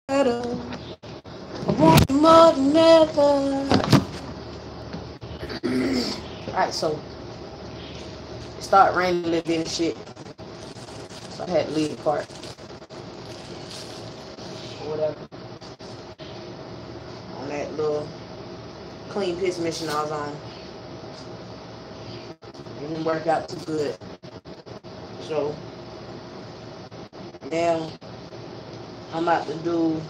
better. I want you more than ever. Alright, so it started raining a little bit and shit. So I had to leave the park. Or whatever. On that little clean piss mission I was on. It didn't work out too good. So now I'm about to do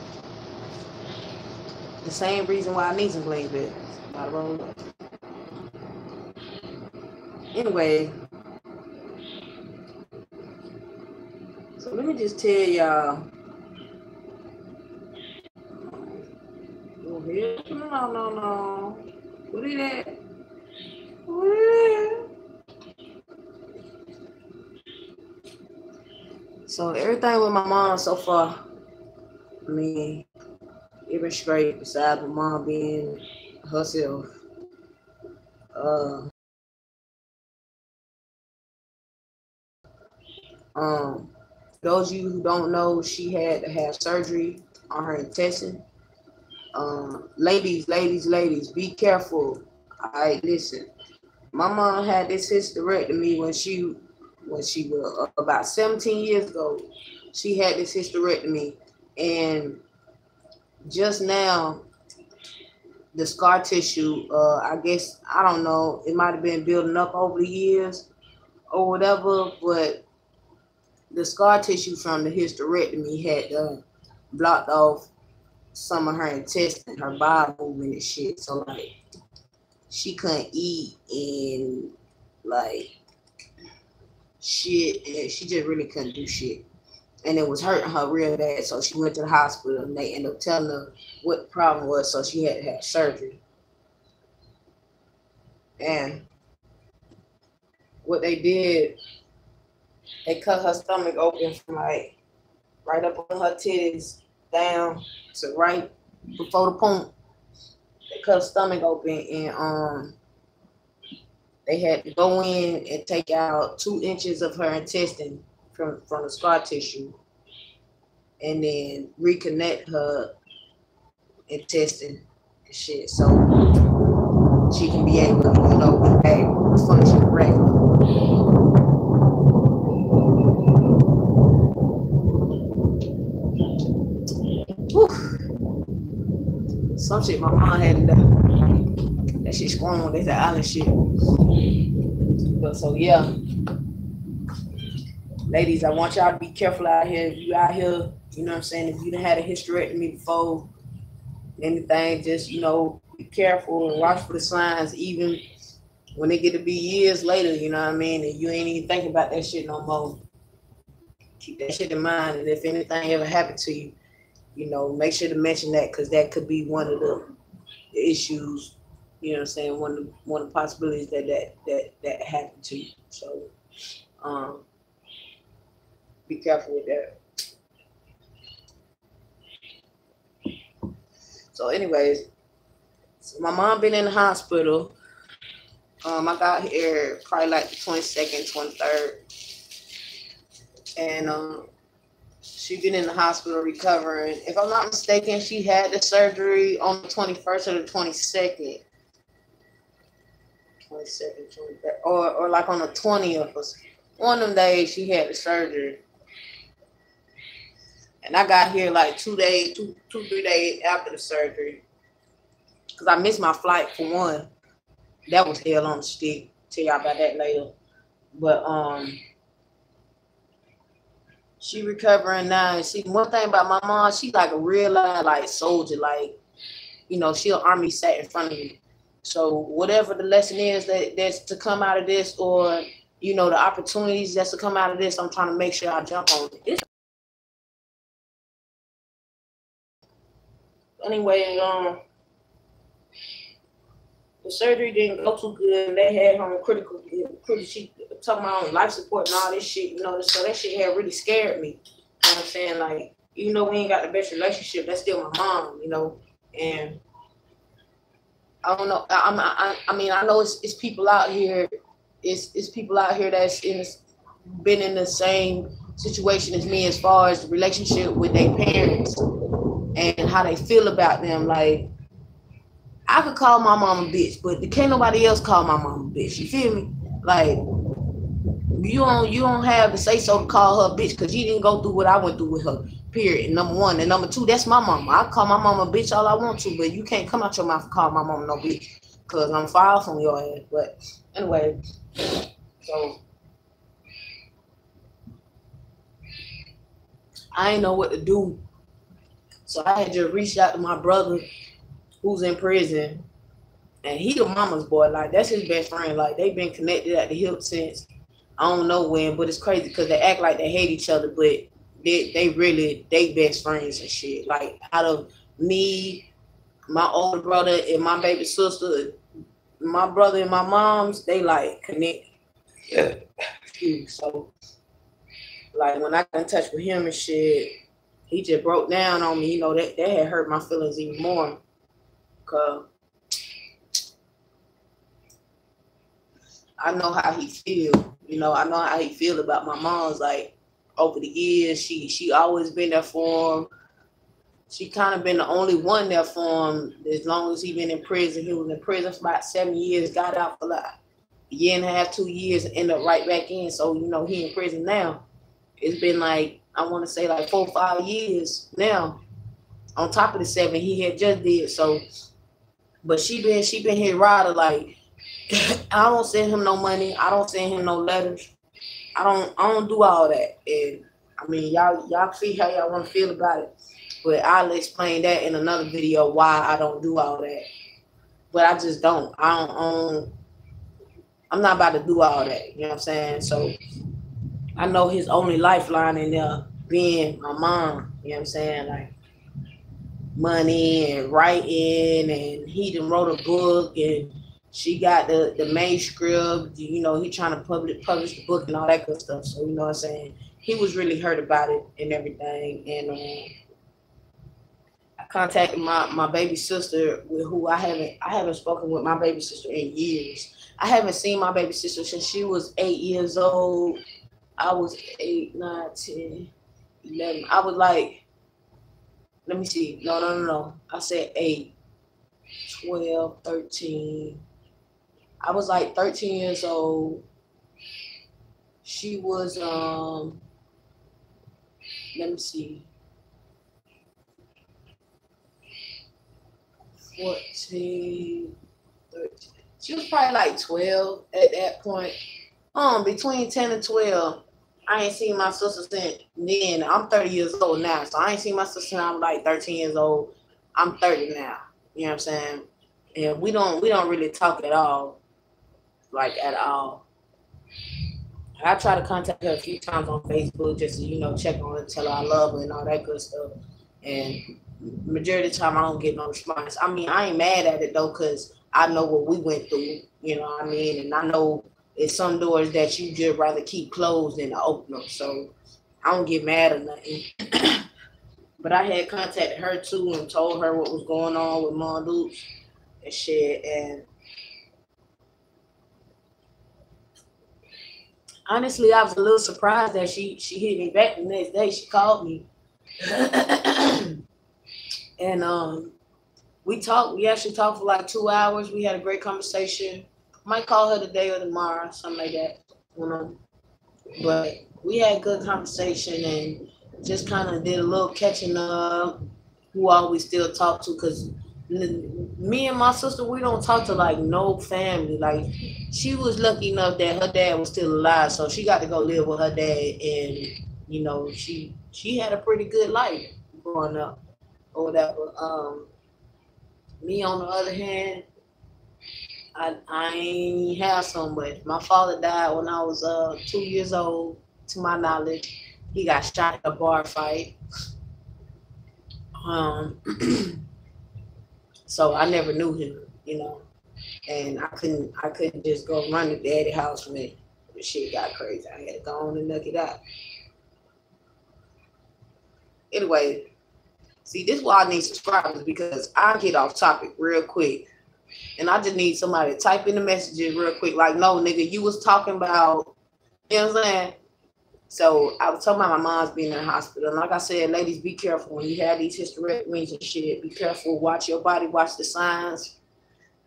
the same reason why I need some bling bits. Not wrong. Anyway, so let me just tell y'all. Oh, here. No. What is that? What is that? So everything with my mom so far, I mean, it was straight besides my mom being herself. Uh, those of you who don't know, she had to have surgery on her intestine. Ladies, be careful. I listen. My mom had this hysterectomy when she was about 17 years ago. She had this hysterectomy, and just now the scar tissue, I guess, I don't know, it might have been building up over the years or whatever, but the scar tissue from the hysterectomy had blocked off some of her intestine, her bowel movement and shit. So like she couldn't eat and like shit, and she just really couldn't do shit. And it was hurting her real bad. So she went to the hospital and they ended up telling her what the problem was. So she had to have surgery. And what they did, they cut her stomach open from like right up on her titties down to right before the pump. They cut her stomach open and they had to go in and take out 2 inches of her intestine from the scar tissue and then reconnect her intestine and shit so she can be able to, be able to function regularly. Some shit my mom had to do. That shit squirmed. That's that island shit. But so yeah. Ladies, I want y'all to be careful out here. If you out here, you know what I'm saying, if you done had a hysterectomy before, anything, just, be careful and watch for the signs, even when they get to be years later, you know what I mean, and you ain't even thinking about that shit no more. Keep that shit in mind, and if anything ever happened to you, make sure to mention that, because that could be one of the issues, you know what I'm saying, one of the possibilities that happened to you. So, be careful with that. So anyways, so my mom been in the hospital. I got here probably like the 22nd, 23rd. And she been in the hospital recovering. If I'm not mistaken, she had the surgery on the 21st or the 22nd. 22nd, 23rd. Or like on the 20th. One of them days she had the surgery. And I got here like 3 days after the surgery. Because I missed my flight for one. That was hell on the stick. Tell y'all about that later. But she recovering now. And see, one thing about my mom, she like a real like soldier. Like, she an army sat in front of me. So whatever the lesson is that's to come out of this, or the opportunities that's to come out of this, I'm trying to make sure I jump on it. Anyway, the surgery didn't go too good. They had her on critical. She talking about life support and all this shit. So that shit had really scared me. You know what I'm saying? Like, we ain't got the best relationship, that's still my mom. And I don't know. I mean, I know it's people out here. It's people out here that's been in the same situation as me as far as the relationship with their parents. and how they feel about them. Like, I could call my mom a bitch, but can't nobody else call my mom a bitch. You feel me? Like, you don't have to say so to call her a bitch because you didn't go through what I went through with her. Period. Number one. And number two, that's my mama. I call my mama a bitch all I want to, but you can't come out your mouth and call my mama no bitch because I'm far from your ass. But anyway, so I ain't know what to do. So I had just reached out to my brother who's in prison, and he the mama's boy. Like, that's his best friend. Like, they've been connected at the hip since I don't know when, but it's crazy because they act like they hate each other, but they really, they best friends and shit. Like, out of me, my older brother, and my baby sister, my brother and my mom's, they like connected. Yeah. So, like, when I got in touch with him and shit, he just broke down on me. You know, that had hurt my feelings even more. Cause I know how he feel. You know, I know how he feel about my mom's. Like, over the years, she always been there for him. She kind of been the only one there for him as long as he been in prison. He was in prison for about 7 years, got out for like a year and a half, 2 years, and ended up right back in. So, you know, he in prison now. It's been like, I want to say like 4 or 5 years now. On top of the 7 he had just did. So, but she been his rider. Like, I don't send him no money. I don't send him no letters. I don't do all that. And I mean, y'all feel how y'all want to feel about it. But I'll explain that in another video why I don't do all that. But I just don't. I'm not about to do all that. You know what I'm saying? So I know his only lifeline in there being my mom. You know what I'm saying? Like, money and writing, and he done wrote a book, and she got the manuscript. You know, he trying to publish the book and all that good stuff. So, you know what I'm saying? He was really hurt about it and everything. And I contacted my baby sister, with who I haven't spoken with my baby sister in years. I haven't seen my baby sister since she was 8 years old. I was 8, 9, 10, 11. I was like, let me see. No. I said 8, 12, 13. I was like 13 years old. She was, let me see, 14, 13. She was probably like 12 at that point. Between 10 and 12. I ain't seen my sister since then. I'm 30 years old now, so I ain't seen my sister since I'm like 13 years old. I'm 30 now. You know what I'm saying? And we don't really talk at all, like at all. I try to contact her a few times on Facebook just to, you know, check on her, tell her I love her and all that good stuff. And majority of the time I don't get no response. I mean, I ain't mad at it though, because I know what we went through, you know what I mean? And I know it's some doors that you just rather keep closed than to open them. So I don't get mad or nothing. But I had contacted her too and told her what was going on with Mom Dukes and shit. And honestly, I was a little surprised that she hit me back the next day. She called me. And we talked. We actually talked for like 2 hours. We had a great conversation. Might call her today or tomorrow, something like that. You know. But we had a good conversation and just kind of did a little catching up. Who all we still talk to? Because me and my sister, we don't talk to like no family. Like, she was lucky enough that her dad was still alive, so she got to go live with her dad, and you know, she had a pretty good life growing up or whatever. Me on the other hand, I ain't have so much. My father died when I was 2 years old, to my knowledge. He got shot in a bar fight. So I never knew him, you know. And I couldn't just go run to daddy's house when the shit got crazy. I had to go on and knock it out. Anyway, see, this is why I need subscribers, because I get off topic real quick. And I just need somebody to type in the messages real quick. Like, no, nigga, you was talking about, you know what I'm saying? So I was talking about my mom's being in the hospital. And like I said, ladies, be careful when you have these hysterectomies and shit. Be careful. Watch your body. Watch the signs.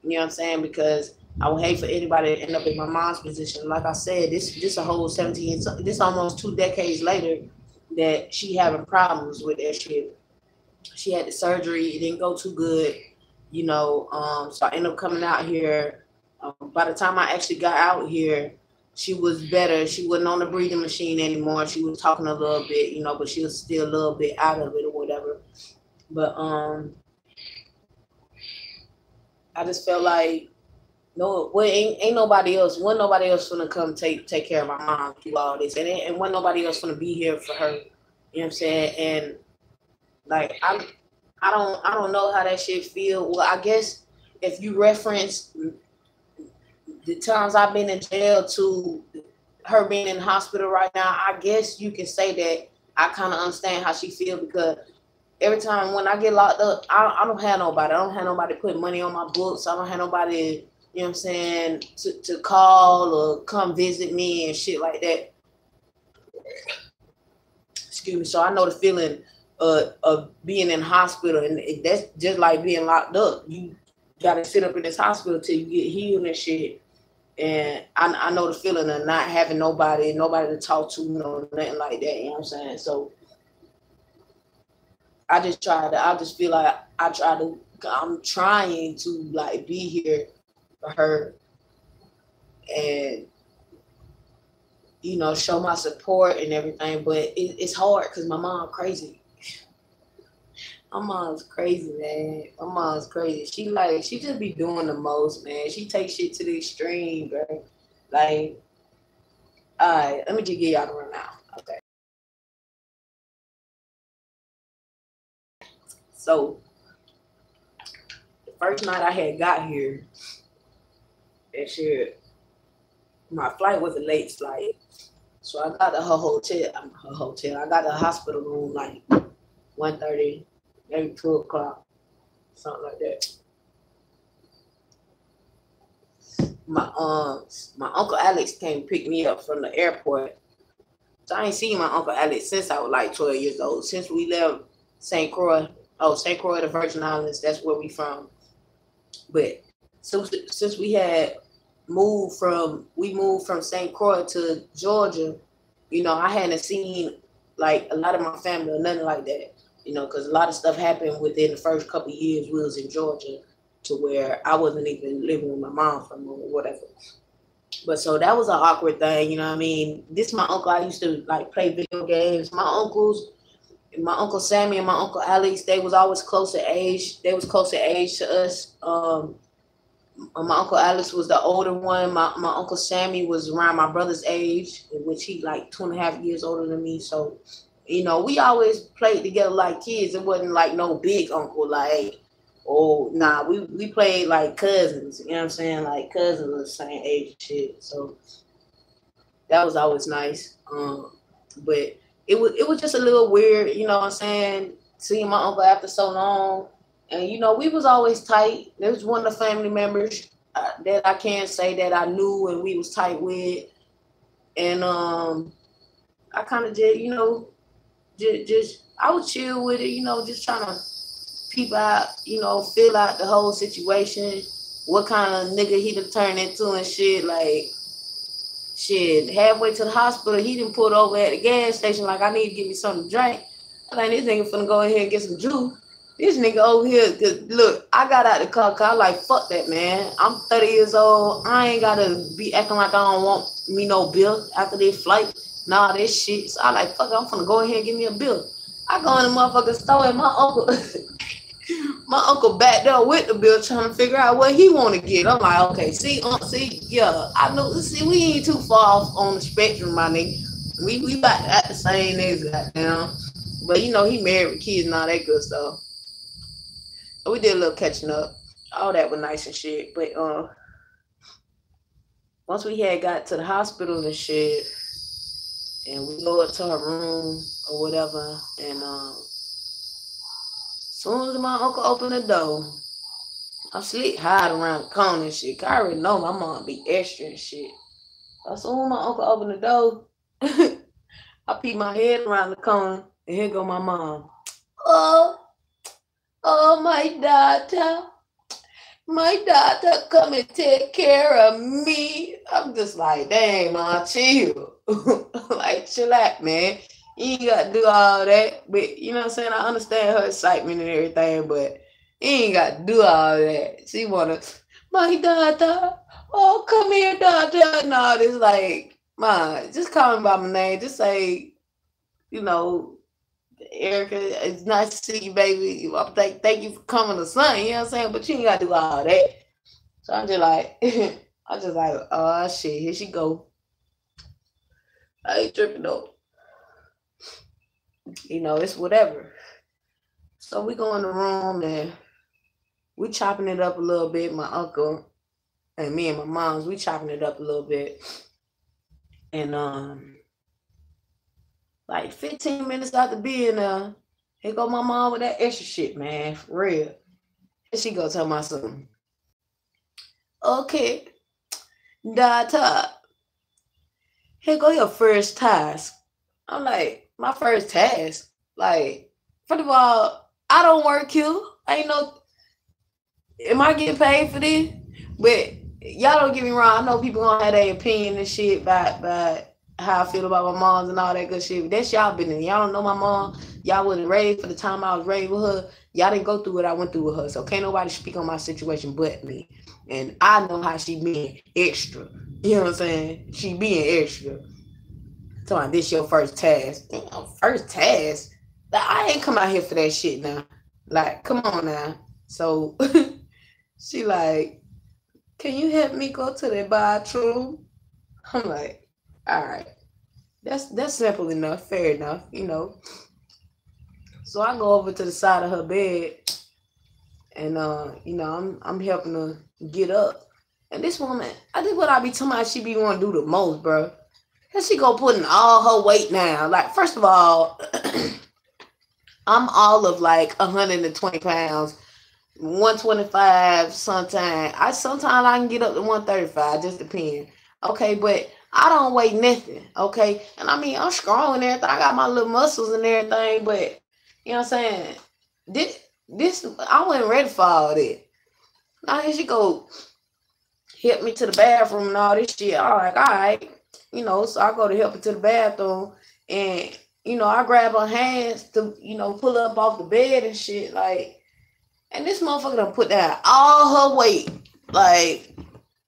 You know what I'm saying? Because I would hate for anybody to end up in my mom's position. Like I said, this a whole 17 years. This almost 2 decades later that she having problems with that shit. She had the surgery. It didn't go too good. You know, so I ended up coming out here. By the time I actually got out here, she was better. She wasn't on the breathing machine anymore. She was talking a little bit, you know, but she was still a little bit out of it or whatever. But I just felt like no, well, ain't nobody else. Wasn't nobody else gonna come take care of my mom through all this, and wasn't nobody else gonna be here for her. You know what I'm saying? And like I don't know how that shit feel. Well, I guess if you reference the times I've been in jail to her being in the hospital right now, I guess you can say that I kind of understand how she feels because every time when I get locked up, I don't have nobody. I don't have nobody put money on my books. I don't have nobody, you know what I'm saying, to call or come visit me and shit like that. Excuse me. So I know the feeling of being in hospital, and that's just like being locked up. You gotta sit up in this hospital till you get healed and shit. And I know the feeling of not having nobody to talk to, nothing like that. You know what I'm saying? So I just feel like I'm trying to like be here for her and, you know, show my support and everything. But it's hard because my mom crazy. My mom's crazy, man. My mom's crazy. She just be doing the most, man. She takes shit to the extreme, bro. Like, all right, let me just get y'all the rundown. Okay. So the first night I had got here, that shit, my flight was a late flight. So I got to her hotel. I got the hospital room like 1:30, maybe 2 o'clock, something like that. My uncle Alex came to pick me up from the airport. So I ain't seen my uncle Alex since I was like 12 years old. Since we left St. Croix, St. Croix, the Virgin Islands, that's where we from. But since we moved from St. Croix to Georgia, you know, I hadn't seen like a lot of my family or nothing like that, you know, because a lot of stuff happened within the first couple of years we was in Georgia to where I wasn't even living with my mom from or whatever. But so that was an awkward thing, you know what I mean? This my uncle, I used to like play video games. My uncle Sammy and my uncle Alex, they was always close in age. They was close in age to us. My uncle Alex was the older one. My uncle Sammy was around my brother's age, which he like 2.5 years older than me. So, you know, we always played together like kids. It wasn't like no big uncle, like, oh, nah, we played like cousins, you know what I'm saying? Like cousins of the same age and shit. So that was always nice. But it was just a little weird, you know what I'm saying, seeing my uncle after so long. And you know, we was always tight. There was one of the family members that I can't say that I knew and we was tight with. And I kind of did, you know, just I would chill with it, you know, just trying to peep out, you know, feel out the whole situation, what kind of nigga he done turned into and shit. Like, shit, halfway to the hospital, he done pulled over at the gas station like, I need to get me something to drink. I think this nigga finna go ahead and get some juice. This nigga over here, cause look, I got out the car, cause I like, fuck that, man. I'm 30 years old. I ain't gotta be acting like I don't want me no bill after this flight. Nah, this shit. So I like, fuck it, I'm finna go ahead and give me a bill. I go in the motherfucking store and my uncle, my uncle back there with the bill trying to figure out what he want to get. I'm like, okay, see, yeah, I know. See, we ain't too far off on the spectrum, my nigga. We about at the same age, goddamn. But you know, he married with kids and all that good stuff. So we did a little catching up. All that was nice and shit. But once we had got to the hospital and shit, and we go up to her room or whatever, and as soon as my uncle opened the door, I sleep hide around the corner and shit. I already know my mom be extra and shit. As soon as my uncle opened the door, I peek my head around the corner, and here go my mom. Oh, oh, my daughter come and take care of me. I'm just like, dang, ma, chill. Like, chillax, man. You ain't got to do all that. But, you know what I'm saying? I understand her excitement and everything, but you ain't got to do all that. She want to, my daughter, oh, come here, daughter. And all this, like, ma, just call me by my name. Just say, you know, Erica, it's nice to see you, baby. Thank you for coming or something, you know what I'm saying? But you ain't gotta do all that. So I'm just like, oh shit, here she go. I ain't tripping though. You know, it's whatever. So we go in the room and we chopping it up a little bit. My uncle and me and my mom's, we chopping it up a little bit. And like 15 minutes after being there, here go my mom with that extra shit, man, for real. And she go tell my son, okay, daughter, here go your first task. I'm like, my first task? Like, first of all, I don't work here. I ain't no, am I getting paid for this? But y'all don't get me wrong. I know people gonna have their opinion and shit about how I feel about my moms and all that good shit. But that's y'all business. Y'all don't know my mom. Y'all wasn't raised for the time I was raised with her. Y'all didn't go through what I went through with her. So can't nobody speak on my situation but me. And I know how she being extra. You know what I'm saying? She being extra. So this your first task. First task? I ain't come out here for that shit now. Like, come on now. So she like, can you help me go to the bathroom? I'm like, all right. That's simple enough, fair enough, you know. So I go over to the side of her bed and you know, I'm helping her get up. And this woman, I think what I be talking about she be wanting to do the most, bro. And she go putting all her weight down. Like, first of all, I'm all of like 120 pounds, 125 sometimes. Sometimes I can get up to 135, just depends. Okay, but I don't weigh nothing. Okay. And I mean, I'm strong and everything. I got my little muscles and everything, but you know what I'm saying? This I wasn't ready for all that. Now here she go help me to the bathroom and all this shit. I'm like, all right. You know, so I go to help her to the bathroom and, you know, I grab her hands to, you know, pull her up off the bed and shit. Like, and this motherfucker done put down all her weight. Like,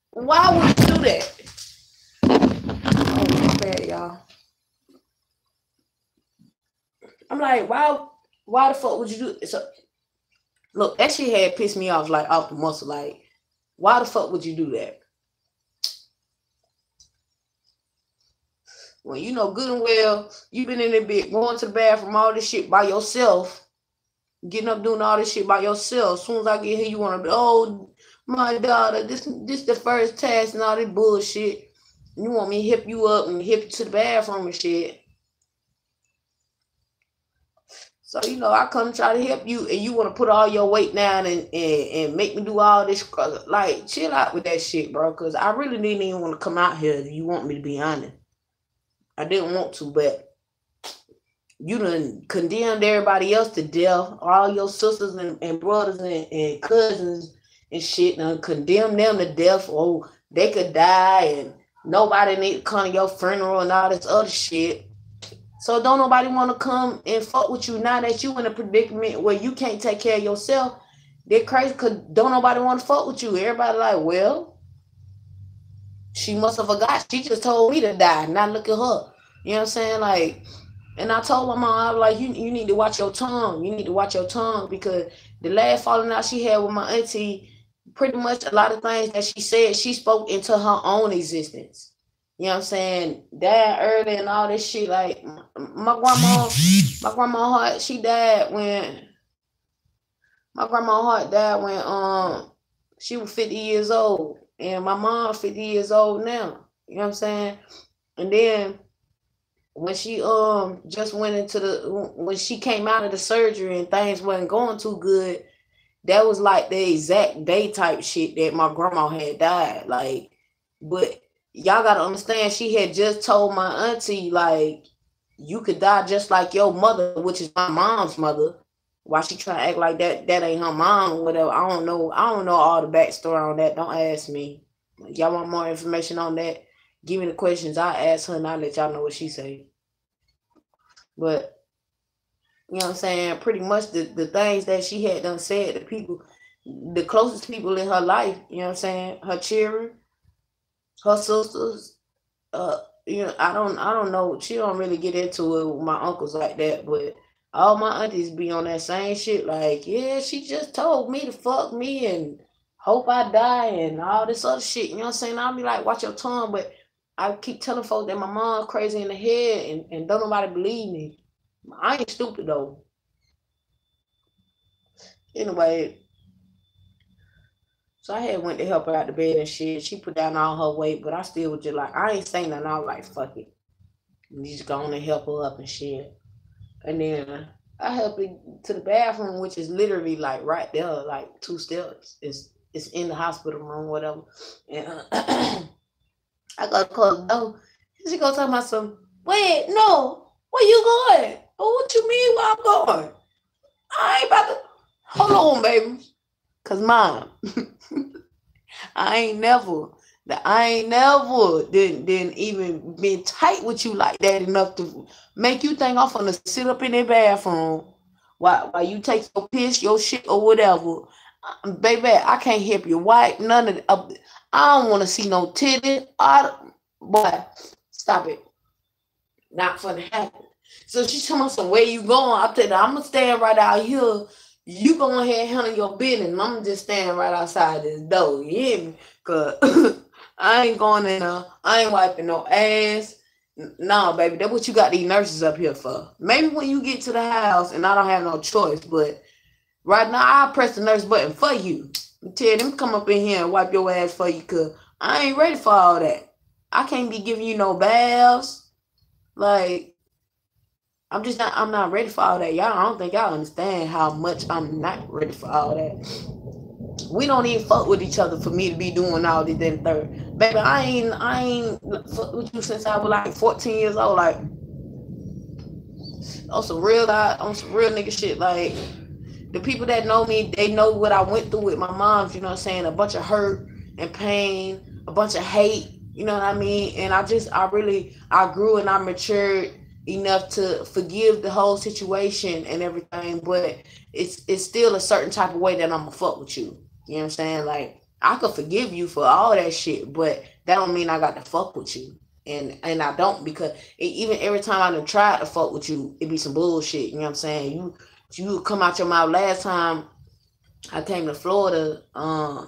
why would you do that? Oh, my bad, y'all. I'm like, why the fuck would you do it? So, look, that shit had pissed me off, like, off the muscle. Like, why the fuck would you do that? When you know good and well, you been in there bit going to the bathroom, all this shit by yourself, getting up doing all this shit by yourself. As soon as I get here, you want to be, oh, my daughter, this the first task and all this bullshit. You want me to hip you up and hip you to the bathroom and shit. So, you know, I come try to help you and you want to put all your weight down and make me do all this. Like, chill out with that shit, bro, because I really didn't even want to come out here if you want me to be honest. I didn't want to, but you done condemned everybody else to death. All your sisters and brothers and cousins and shit, and condemn them to death. Oh, they could die and nobody need to come to your funeral and all this other shit. So don't nobody want to come and fuck with you now that you in a predicament where you can't take care of yourself. They're crazy because don't nobody want to fuck with you. Everybody like, well, she must have forgot. She just told me to die. Now look at her. You know what I'm saying? Like, and I told my mom, I was like, you need to watch your tongue. You need to watch your tongue because the last falling out she had with my auntie, pretty much a lot of things that she said, she spoke into her own existence. You know what I'm saying? Died early and all this shit. Like, my grandma heart, she died when, my grandma heart died when she was 50 years old. And my mom 50 years old now. You know what I'm saying? And then when she just went into when she came out of the surgery and things wasn't going too good, that was like the exact day type shit that my grandma had died. Like, but y'all gotta understand, she had just told my auntie, like, you could die just like your mother, which is my mom's mother. Why she trying to act like that ain't her mom or whatever. I don't know. I don't know all the backstory on that. Don't ask me. Y'all want more information on that? Give me the questions. I ask her and I'll let y'all know what she say. But you know what I'm saying? Pretty much the things that she had done said to people, the closest people in her life, you know what I'm saying? Her children, her sisters, you know, I don't know. She don't really get into it with my uncles like that, but all my aunties be on that same shit. Like, yeah, she just told me to fuck me and hope I die and all this other shit. You know what I'm saying? I'll be like, watch your tongue, but I keep telling folks that my mom's crazy in the head and don't nobody believe me. I ain't stupid though. Anyway, so I had went to help her out the bed and shit. She put down all her weight, but I still was just like, I ain't saying nothing. I was like, fuck it. You just go on and help her up and shit. And then I helped her to the bathroom, which is literally like right there, like 2 steps. It's in the hospital room, whatever. And I go to close the door. And she goes tell my son, wait, no, where you going? Oh, what you mean where I'm going? I ain't about to hold on, baby. Cause mom, I ain't never didn't even been tight with you like that enough to make you think I'm gonna sit up in the bathroom while you take your piss, your shit or whatever. Baby, I can't help you wipe none of the, I don't want to see no titty. Boy, stop it. Not for the happen. So she told me some where you going. I tell her, I'm gonna stand right out here. You go ahead and handle your business. And I'm just standing right outside this door. You hear me? Cause I ain't going in there. I ain't wiping no ass. Nah, baby, that's what you got these nurses up here for. Maybe when you get to the house and I don't have no choice, but right now I'll press the nurse button for you. Tell them come up in here and wipe your ass for you, cause I ain't ready for all that. I can't be giving you no baths. Like, I'm not ready for all that. Y'all, I don't think y'all understand how much I'm not ready for all that. We don't even fuck with each other for me to be doing all this and third. Baby, I ain't fuck with you since I was like 14 years old. Like, on some real nigga shit. Like, the people that know me, they know what I went through with my moms, you know what I'm saying? A bunch of hurt and pain, a bunch of hate, you know what I mean? And I grew and I matured enough to forgive the whole situation and everything, but it's still a certain type of way that I'm gonna fuck with you. You know what I'm saying? Like, I could forgive you for all that shit, but that don't mean I got to fuck with you. And I don't, because even every time I done tried to fuck with you, it be some bullshit. You know what I'm saying? You come out your mouth. Last time I came to Florida, I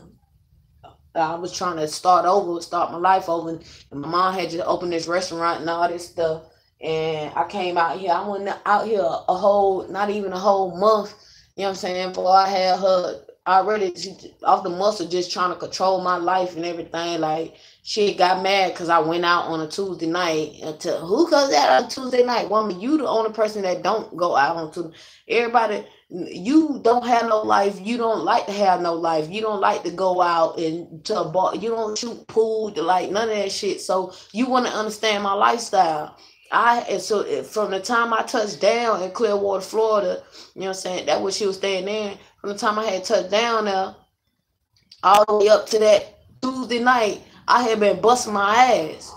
was trying to start my life over, and my mom had just opened this restaurant and all this stuff. And I came out here. I went out here not even a whole month. You know what I'm saying? Before I had her already off the muscle, just trying to control my life and everything. Like, she got mad because I went out on a Tuesday night. Who goes out on Tuesday night? Woman, you the only person that don't go out on Tuesday. Everybody, you don't have no life. You don't like to have no life. You don't like to go out and to a bar. You don't shoot pool, like none of that shit. So you want to understand my lifestyle. So from the time I touched down in Clearwater, Florida, you know what I'm saying? That was she was staying there. From the time I had touched down there, all the way up to that Tuesday night, I had been busting my ass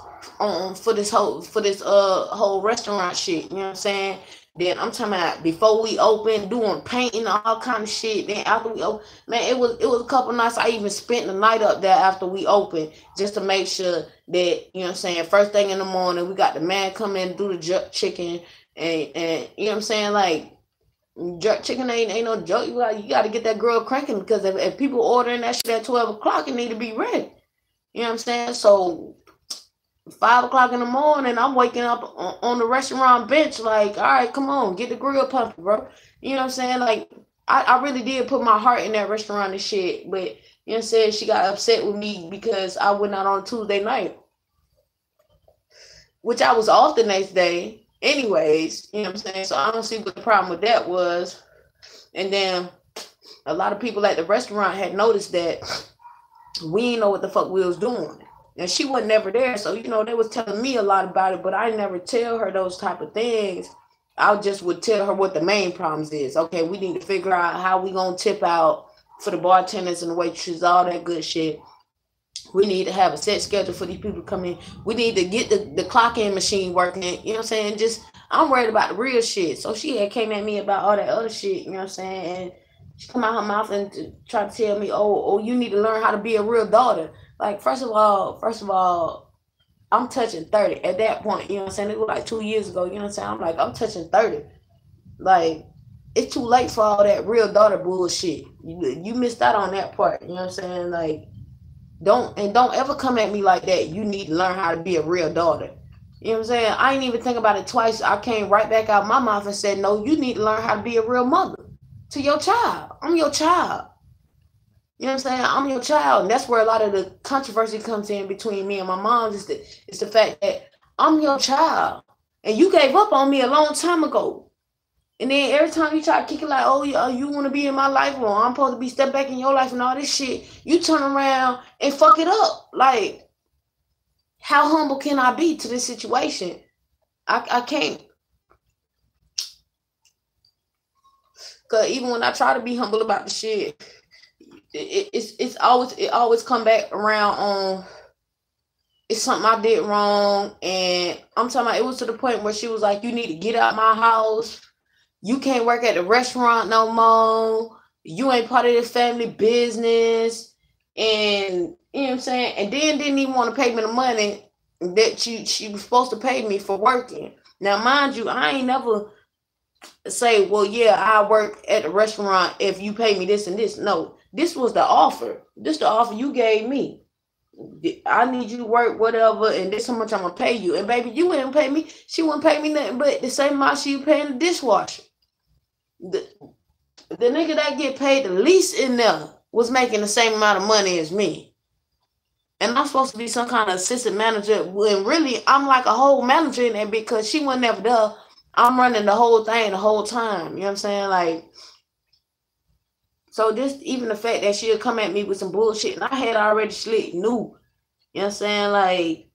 for this whole restaurant shit. You know what I'm saying? Then I'm talking about before we open, doing painting, all kind of shit. Then after we open, man, it was a couple nights. I even spent the night up there after we opened, just to make sure that, you know what I'm saying, first thing in the morning, we got the man come in and do the jerk chicken, and you know what I'm saying, like, jerk chicken ain't no joke. You got to get that girl cranking, because if people ordering that shit at 12 o'clock, it need to be ready. You know what I'm saying? So 5 o'clock in the morning, I'm waking up on the restaurant bench, like, all right, come on, get the grill pumping, bro. You know what I'm saying? Like, I really did put my heart in that restaurant and shit, but, you know what I'm saying, she got upset with me because I went out on Tuesday night, which I was off the next day anyways. You know what I'm saying? So I don't see what the problem with that was. And then a lot of people at the restaurant had noticed that we didn't know what the fuck we was doing. And she wasn't never there. So, you know, they was telling me a lot about it, but I never tell her those type of things. I just would tell her what the main problems is. Okay, we need to figure out how we gonna tip out for the bartenders and the waitresses, all that good shit. We need to have a set schedule for these people to come in. We need to get the clock in machine working. You know what I'm saying? Just I'm worried about the real shit. So she had came at me about all that other shit, you know what I'm saying? And she come out her mouth and try to tell me, oh, you need to learn how to be a real daughter. Like, first of all, I'm touching 30 at that point, you know what I'm saying? It was like 2 years ago, you know what I'm saying? I'm like, I'm touching 30. Like, it's too late for all that real daughter bullshit. You missed out on that part, you know what I'm saying? Like, don't ever come at me like that. You need to learn how to be a real daughter. You know what I'm saying? I ain't even think about it twice. I came right back out my mouth and said, no, you need to learn how to be a real mother to your child. I'm your child. You know what I'm saying? I'm your child. And that's where a lot of the controversy comes in between me and my mom is the fact that I'm your child. And you gave up on me a long time ago. And then every time you try to kick it like, oh, you want to be in my life, or I'm supposed to be step back in your life and all this shit, you turn around and fuck it up. Like, how humble can I be to this situation? I can't. Because even when I try to be humble about the shit, it always come back around on it's something I did wrong. And I'm talking about, it was to the point where she was like, you need to get out my house. You can't work at the restaurant no more. You ain't part of this family business. And you know what I'm saying? And then didn't even want to pay me the money that she was supposed to pay me for working. Now, mind you, I ain't never say, well, yeah, I work at the restaurant if you pay me this and this. No, this was the offer. This the offer you gave me. I need you to work whatever, and this how much I'm gonna pay you. And baby, you wouldn't pay me. She wouldn't pay me nothing but the same amount she paying the dishwasher. The nigga that get paid the least in there was making the same amount of money as me. And I'm supposed to be some kind of assistant manager when really I'm like a whole manager in there because she wasn't never there. I'm running the whole thing the whole time. You know what I'm saying? Like, so just even the fact that she'll come at me with some bullshit and I had already slick knew. You know what I'm saying? Like,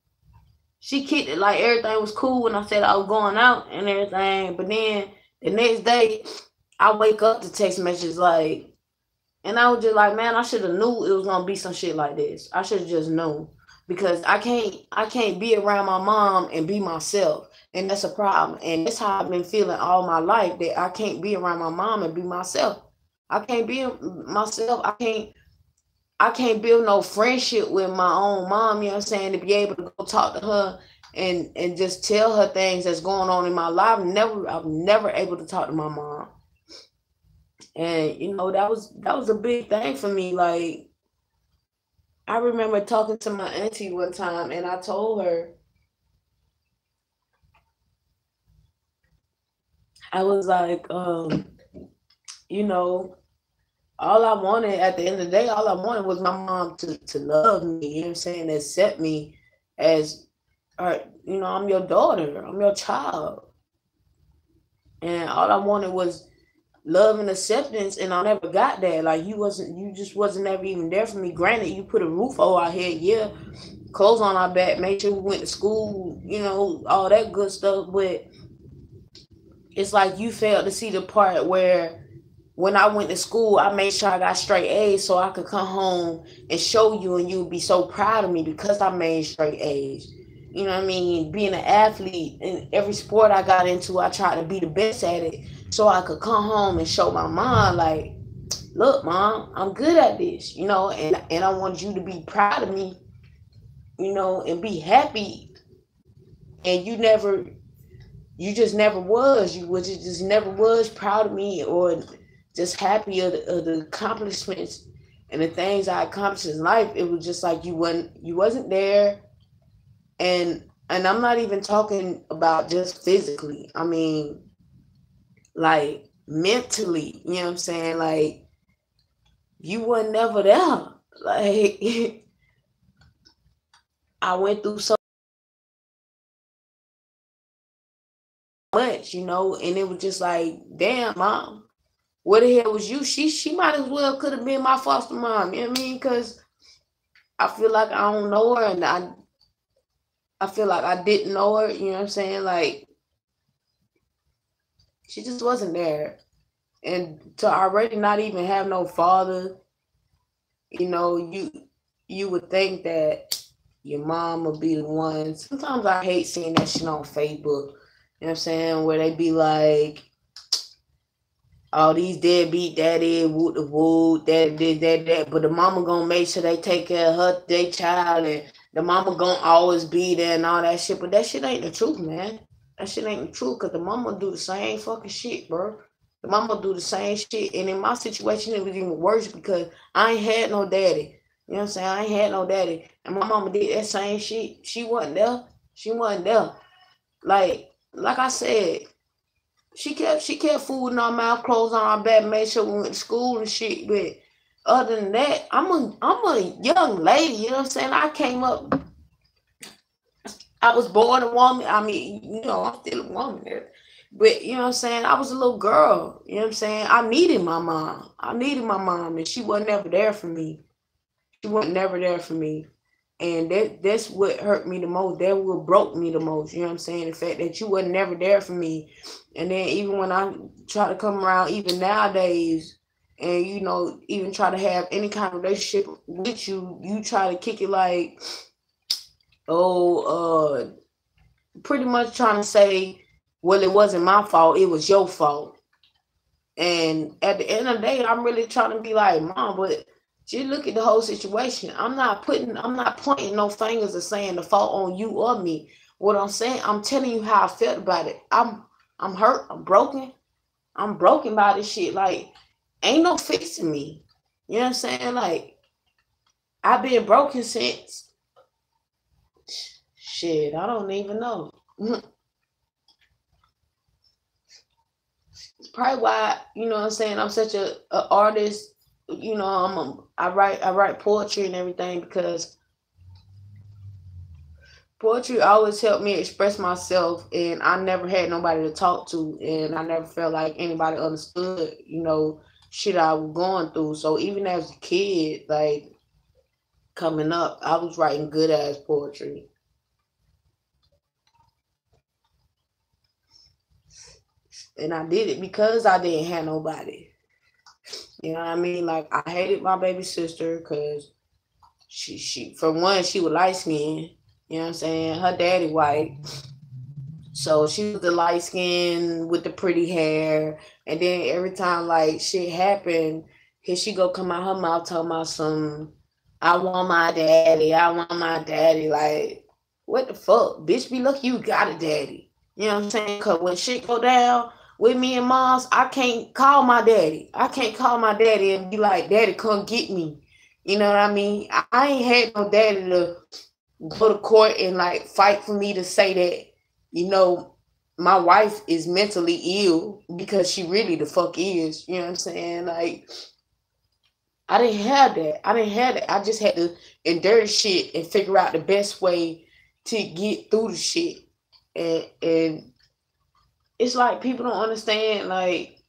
she kicked it like everything was cool when I said I was going out and everything. But then the next day, I wake up to text messages like, and I was just like, man, I should have knew it was gonna be some shit like this. I should have just known because I can't be around my mom and be myself, and that's a problem. And that's how I've been feeling all my life, that I can't be around my mom and be myself. I can't be myself. I can't build no friendship with my own mom. You know what I'm saying? To be able to go talk to her and just tell her things that's going on in my life. I'm never able to talk to my mom. And you know, that was a big thing for me. Like, I remember talking to my auntie one time and I told her, I was like, you know, all I wanted at the end of the day, all I wanted was my mom to love me, you know what I'm saying, accept me as her, you know, I'm your daughter, I'm your child. And all I wanted was love and acceptance, and I never got that. Like, you just wasn't ever even there for me. Granted, you put a roof over our head, yeah, clothes on our back, made sure we went to school, you know, all that good stuff, but it's like you failed to see the part where when I went to school, I made sure I got straight A's so I could come home and show you, and you would be so proud of me because I made straight A's. You know what I mean? Being an athlete in every sport I got into, I tried to be the best at it so I could come home and show my mom, like, look, mom, I'm good at this, you know, and I want you to be proud of me, you know, and be happy. And you just never was. You just never was proud of me or just happy of the accomplishments and the things I accomplished in life. It was just like you wasn't there. And I'm not even talking about just physically. I mean, like mentally, you know what I'm saying? Like, you were never there. Like, I went through so much, you know, and it was just like, damn, mom, where the hell was you? She might as well could have been my foster mom, you know what I mean? Because I feel like I don't know her, and I feel like I didn't know her. You know what I'm saying? Like she just wasn't there, and to already not even have no father, you know, you would think that your mom would be the one. Sometimes I hate seeing that shit on Facebook. You know what I'm saying? Where they be like, all these deadbeat daddy, woot the woot, that. But the mama gonna make sure they take care of her, their child, and the mama gonna always be there and all that shit. But that shit ain't the truth, man. That shit ain't the truth, cause the mama do the same fucking shit, bro. The mama do the same shit. And in my situation, it was even worse because I ain't had no daddy. You know what I'm saying? I ain't had no daddy. And my mama did that same shit. She wasn't there. She wasn't there. Like I said, she kept food in our mouth, clothes on our back, made sure we went to school and shit. But other than that, I'm a young lady, you know what I'm saying? I came up, I was born a woman. I mean, you know, I'm still a woman there. But you know what I'm saying? I was a little girl. You know what I'm saying? I needed my mom. I needed my mom, and she wasn't never there for me. She wasn't never there for me. And that's what hurt me the most. That what broke me the most. You know what I'm saying? The fact that you were never there for me. And then even when I try to come around, even nowadays, and you know, even try to have any kind of relationship with you, you try to kick it like, oh, pretty much trying to say, well, it wasn't my fault, it was your fault. And at the end of the day, I'm really trying to be like, Mom, but just look at the whole situation. I'm not pointing no fingers or saying the fault on you or me. What I'm saying, I'm telling you how I felt about it. I'm hurt. I'm broken. I'm broken by this shit. Like, ain't no fixing me. You know what I'm saying? Like, I've been broken since shit. I don't even know. It's probably why, you know what I'm saying, I'm such a artist. You know, I write poetry and everything because poetry always helped me express myself, and I never had nobody to talk to, and I never felt like anybody understood, you know, shit I was going through. So even as a kid, like coming up, I was writing good ass poetry. And I did it because I didn't have nobody. You know what I mean? Like I hated my baby sister because she for one, she was light skinned. You know what I'm saying? Her daddy white. So she was the light skin with the pretty hair. And then every time like shit happened, here she go come out her mouth talking about some, I want my daddy, I want my daddy. Like, what the fuck? Bitch, be lucky you got a daddy. You know what I'm saying? Cause when shit go down with me and moms, I can't call my daddy. I can't call my daddy and be like, Daddy, come get me. You know what I mean? I ain't had no daddy to go to court and like fight for me to say that, you know, my wife is mentally ill because she really the fuck is. You know what I'm saying? Like, I didn't have that. I didn't have that. I just had to endure the shit and figure out the best way to get through the shit. And it's like people don't understand, like,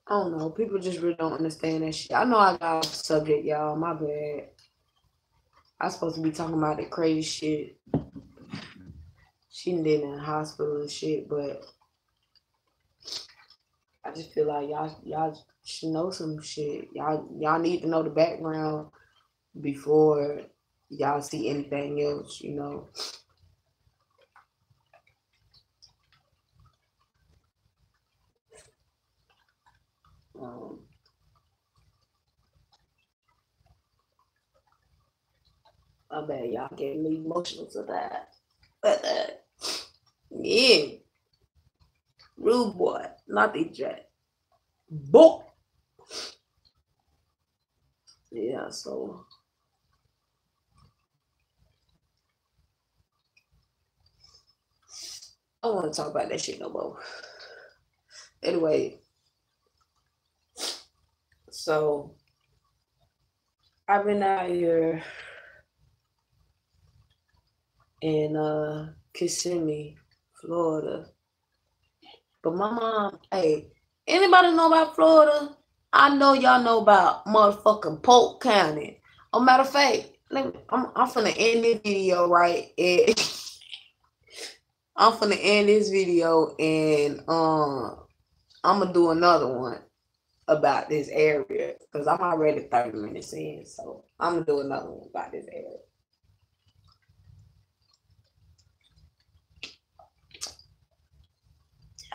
I don't know. People just really don't understand that shit. I know I got off the subject, y'all. My bad. I supposed to be talking about the crazy shit. She done been in the hospital and shit, but I just feel like y'all should know some shit. Y'all need to know the background before y'all see anything else, you know. Um, I bet y'all get me emotional to that. But yeah, rude boy, not the jet. Boy. Yeah, so I don't want to talk about that shit no more. Anyway, so I've been out here in Kissimmee, Florida. But my mom, hey, anybody know about Florida? I know y'all know about motherfucking Polk County. Oh, matter of fact, I'm finna end this video, right? I'm finna end this video and I'm gonna do another one about this area because I'm already 30 minutes in, so I'm gonna do another one about this area.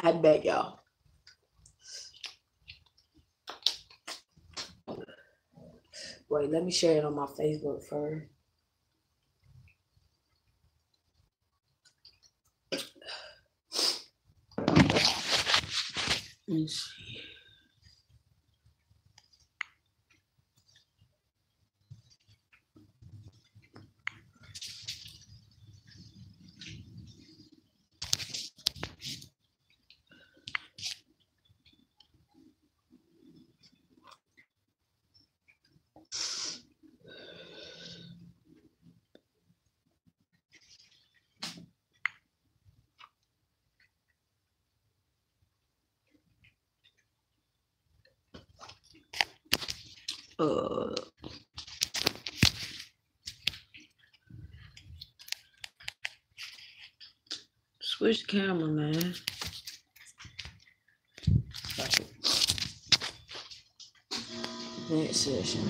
I bet y'all. Wait, let me share it on my Facebook first. Let me see. Switch camera, man. Next session.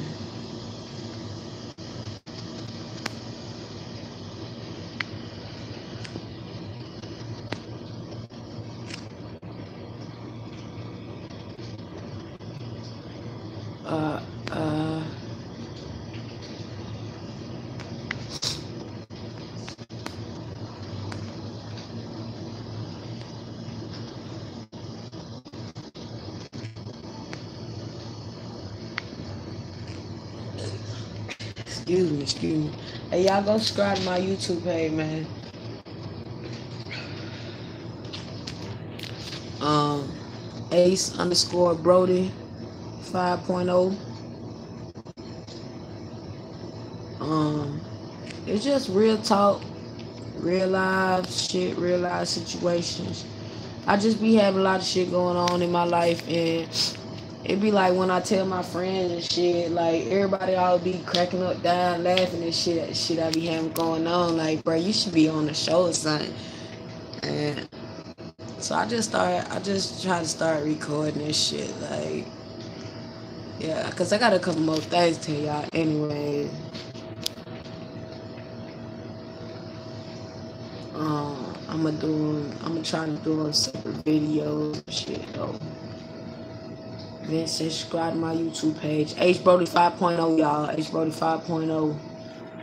Excuse me. Hey, y'all go subscribe to my YouTube page, man. Ace_Brody 5.0. It's just real talk, real life shit, real life situations. I just be having a lot of shit going on in my life, and it be like when I tell my friends and shit, like everybody all be cracking up, dying, laughing and shit I be having going on. Like, bro, you should be on the show or something. And so I just try to start recording this shit, like, yeah, cause I got a couple more things to tell y'all anyway. I'm try to do separate videos and shit though. Then subscribe to my YouTube page, H-Brody 5.0, y'all. H-Brody 5.0.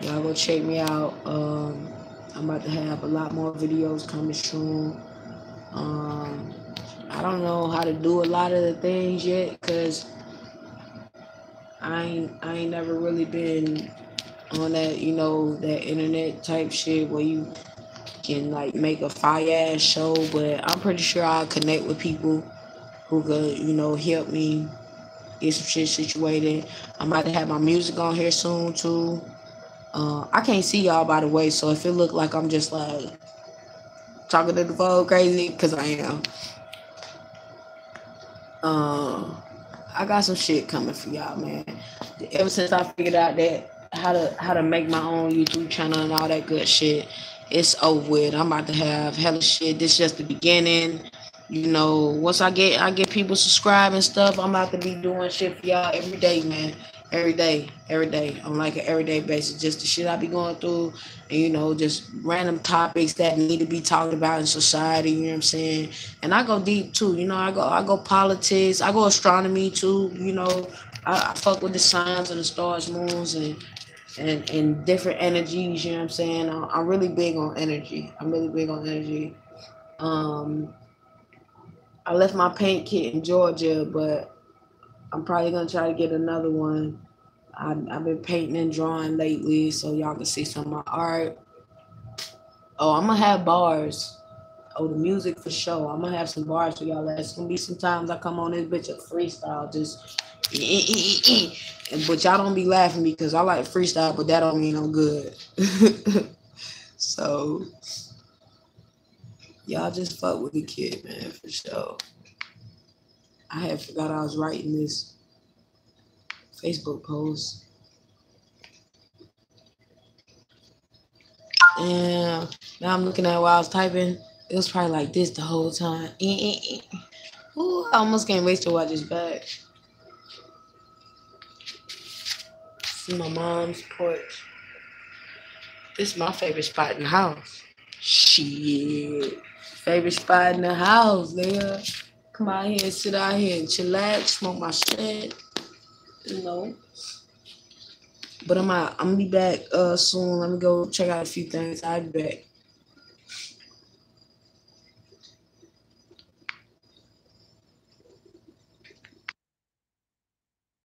Y'all go check me out. I'm about to have a lot more videos coming soon. I don't know how to do a lot of the things yet, cause I ain't never really been on that, you know, that internet type shit where you can like make a fire ass show. But I'm pretty sure I'll connect with people who could, you know, help me get some shit situated. I'm about to have my music on here soon too. I can't see y'all, by the way, so if it look like I'm just like talking to the phone crazy, because I am. I got some shit coming for y'all, man. Ever since I figured out that how to make my own YouTube channel and all that good shit, it's over with. I'm about to have hella shit. This is just the beginning. You know, once I get people subscribed and stuff, I'm about to be doing shit for y'all every day, man. Every day, on like an everyday basis. Just the shit I be going through, and you know, just random topics that need to be talked about in society. You know what I'm saying? And I go deep too. You know, I go politics. I go astronomy too. You know, I fuck with the signs and the stars, moons, and different energies. You know what I'm saying? I'm really big on energy. I left my paint kit in Georgia, but I'm probably gonna try to get another one. I've been painting and drawing lately, so y'all can see some of my art. Oh, I'm gonna have bars. Oh, the music for sure. I'm gonna have some bars for y'all. It's gonna be sometimes I come on this bitch a freestyle, just but y'all don't be laughing because I like freestyle, but that don't mean I'm good. So y'all just fuck with the kid, man, for sure. I had forgot I was writing this Facebook post. And now I'm looking at what I was typing. It was probably like this the whole time. Ooh, I almost can't wait to watch this back. This is my mom's porch. This is my favorite spot in the house. Shit. Favorite spot in the house, nigga. Come out here, sit out here and chillax, smoke my shit. You know. But I'm gonna be back soon. Let me go check out a few things. I'll be back.